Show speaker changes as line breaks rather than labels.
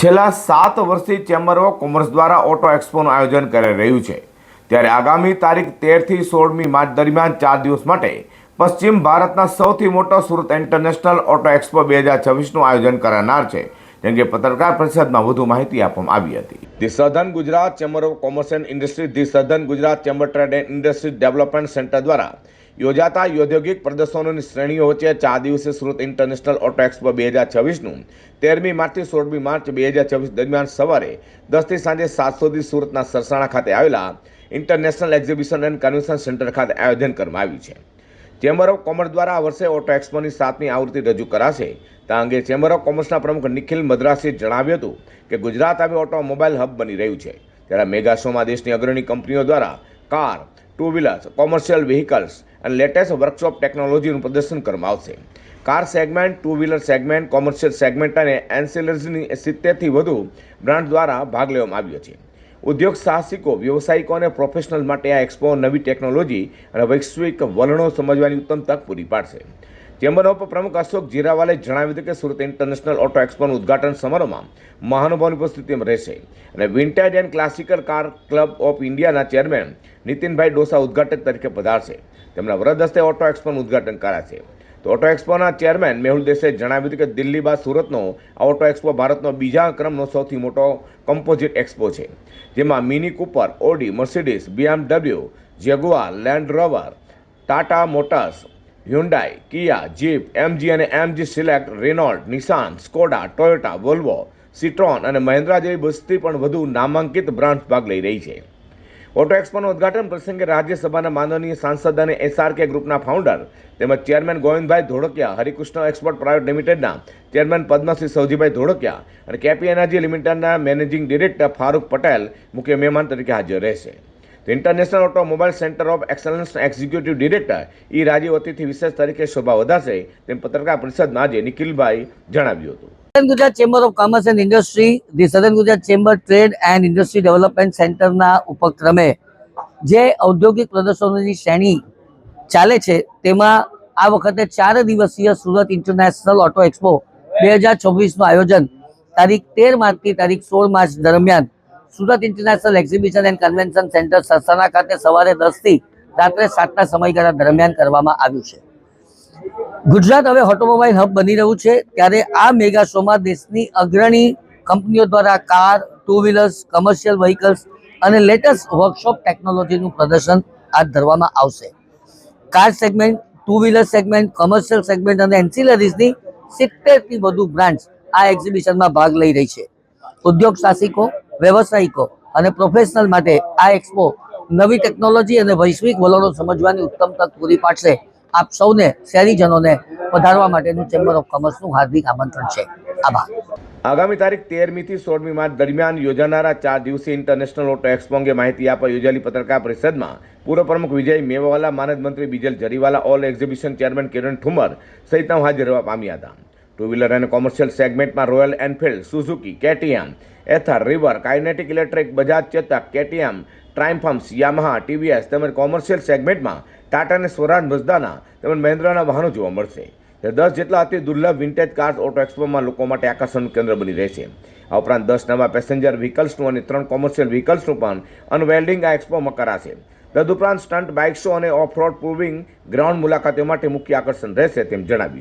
છેલ્લા 7 વર્ષથી chamber of commerce દ્વારા ઓટો એક્સપોનું આયોજન કરાઈ રહ્યું છે, ત્યારે આગામી તારીખ 13 થી 16મી માર્ચ દરમિયાન 4 દિવસ માટે પશ્ચિમ ભારતના સૌથી મોટો સુરત ઇન્ટરનેશનલ ઓટો એક્સપો 2026નું આયોજન કરાનાર છે, જેમ કે પત્રકાર પરિષદમાં વધુ માહિતી આપવામાં આવી હતી. The southern Gujarat chamber of commerce and industry, the southern Gujarat chamber trade and industry development centre દ્વારા યોજાતા ઔદ્યોગિક પ્રદર્શનોની શ્રેણીઓ વચ્ચે 4 દિવસીય સુરત ઇન્ટરનેશનલ ઓટો એક્સપો 2026નું 13મી માર્ચથી 16મી માર્ચ 2026 દરમિયાન સવારે 10 થી સાંજે 7 સુધી સુરતના સરસાણા ખાતે આવેલા international exhibition and convention centre ખાતે આયોજન કરવામાં આવ્યું છે. ચેમ્બર ઓફ કોમર્સ દ્વારા આ વર્ષે ઓટો એક્સપોની 7મી આવૃત્તિ રજૂ કરાશે. આ અંગે ચેમ્બર ઓફ કોમર્સના પ્રમુખ નિખિલ મદ્રાસીએ જણાવ્યું હતું કે ગુજરાત હવે ઓટોમોબાઈલ હબ બની રહ્યું છે, ત્યારે મેગા શોમાં દેશની અગ્રણી કંપનીઓ દ્વારા car, two wheelers, commercial vehicles અને લેટેસ્ટ વર્કશોપ ટેકનોલોજીનું પ્રદર્શન કરવામાં આવશે. Car segment, two wheeler segment, commercial segment અને એન્સિલરીઝની 70થી વધુ બ્રાન્ડ દ્વારા ભાગ લેવામાં આવ્યો છે. ઉદ્યોગ સાહસિકો, વ્યવસાયિકો અને પ્રોફેશનલ માટે આ એક્સપો નવી ટેકનોલોજી અને વૈશ્વિક વલણો સમજવાની ઉત્તમ તક પૂરી પાડશે. ચેમ્બર ઓફ પ્રમુખ અશોક જીરાવાલે જણાવ્યું હતું કે સુરત ઇન્ટરનેશનલ ઓટો એક્સપોનું ઉદઘાટન સમારોહમાં મહાનુભાવોની ઉપસ્થિતિમાં રહેશે અને vintage and classical car club of ઇન્ડિયાના ચેરમેન નીતિનભાઈ ડોસા ઉદઘાટક તરીકે પધારશે. તેમના વરદ હસ્તે ઓટો એક્સપોનું ઉદઘાટન કરાશે. તો ઓટો એક્સપોના ચેરમેન મેહુલ દેસાઈએ જણાવ્યું હતું કે દિલ્હી બાદ સુરતનો આ ઓટો એક્સપો ભારતનો બીજા ક્રમનો સૌથી મોટો કમ્પોઝિટ એક્સપો છે, જેમાં Mini Cooper, Audi, Mercedes, BMW, Jaguar, Land Rover, Tata Motors, Hyundai, Kia, Jeep, MG અને MG Select, Renault, Nissan, Skoda, Toyota, Volvo, Citroen અને મહિન્દ્રા જેવી 20થી પણ વધુ નામાંકિત બ્રાન્ડ્સ ભાગ લઈ રહી છે. ઓટો એક્સપોના ઉદઘાટન પ્રસંગે રાજ્યસભાના માનનીય સાંસદ અને SRK ગ્રુપના ફાઉન્ડર તેમજ chairman Govindbhai Dholakia, Harikrishna export private લિમિટેડના ચેરમેન પદ્મશ્રી સૌજીભાઈ ધોળકિયા અને KP એનર્જી લિમિટેડના મેનેજિંગ ડિરેક્ટર ફારૂક પટેલ મુખ્ય મહેમાન તરીકે હાજર રહેશે. International automobile centre of excellence executive director Rajiv અતિથિ વિશેષ તરીકે શોભા વધારશે, તેમ પત્રકાર પરિષદમાં આજે નિખિલભાઈ જણાવ્યું હતું.
Southern Gujarat chamber of commerce and industry, the southern Gujarat chamber trade and industry development સેન્ટરના ઉપક્રમે જે ઔદ્યોગિક પ્રદર્શનોની શ્રેણી ચાલે છે, તેમાં આ વખતે 4 દિવસીય સુરત ઇન્ટરનેશનલ ઓટો એક્સપો 2026નું આયોજન તારીખ 13 માર્ચથી તારીખ 16 માર્ચ દરમિયાન Surat international exhibition and convention centre Sarsana ખાતે સવારે 10 થી રાત્રે 7ના સમયગાળા દરમિયાન કરવામાં આવ્યું છે. ગુજરાત હવે ઓટોમોબાઈલ હબ બની રહ્યું છે, ત્યારે આ મેગા શોમાં દેશની અગ્રણી કંપનીઓ દ્વારા car, two wheelers, commercial vehicles અને લેટેસ્ટ વર્કશોપ ટેકનોલોજીનું પ્રદર્શન હાથ ધરવામાં આવશે. Car segment, two wheeler segment, commercial segment અને એન્સિલરીઝની 70થી વધુ બ્રાન્ડ્સ આ એક્ઝિબિશનમાં ભાગ લઈ રહી છે. ઉદ્યોગ સાહસિકો, વ્યવસાયિકો અને પ્રોફેશનલ માટે આ એક્સપો નવી ટેકનોલોજી અને વૈશ્વિક વલણો સમજવાની ઉત્તમ તક પૂરી પાડશે. આપ સૌને, શહેરીજનોને પધારવા માટેનું ચેમ્બર ઓફ કોમર્સનું હાર્દિક આમંત્રણ છે. આભાર.
આગામી તારીખ 13મી થી 16મી માર્ચ દરમિયાન યોજાનારા 4 દિવસીય ઇન્ટરનેશનલ ઓટો એક્સપો અંગે માહિતી આપવા યોજાયેલી પત્રકાર પરિષદમાં પૂર્વ પ્રમુખ વિજય મેવાવાલા, માનદ મંત્રી Bijal Jariwala, all exhibition chairman Kiran Thumar સહિતનાઓ હાજર રહેવા પામ્યા હતા. ટુ વ્હીલર અને કોમર્શિયલ સેગમેન્ટમાં Royal Enfield, Suzuki, KTM, Ather, River, Kinetic electric, Bajaj Chetak, KTM, ટ્રાયમ્ફમ્સ, યામાહા, TVS તેમજ કોમર્શિયલ સેગમેન્ટમાં ટાટા અને સ્વરાજ મઝદાના તેમજ મહિન્દ્રાના વાહનો જોવા મળશે. 10 જેટલા અતિ દુર્લભ વિન્ટેજ કાર્સ ઓટો એક્સપોમાં લોકો માટે આકર્ષણનું કેન્દ્ર બની રહેશે. આ ઉપરાંત 10 નવા પેસેન્જર વ્હીકલ્સનું અને 3 કોમર્શિયલ વ્હીકલ્સનું પણ અનવેલ્ડિંગ આ એક્સપોમાં કરાશે. તદુપરાંત સ્ટન્ટ બાઇક શો અને ઓફ રોડ પ્રૂવિંગ ગ્રાઉન્ડ મુલાકાતીઓ માટે મુખ્ય આકર્ષણ રહેશે, તેમ જણાવ્યું છે.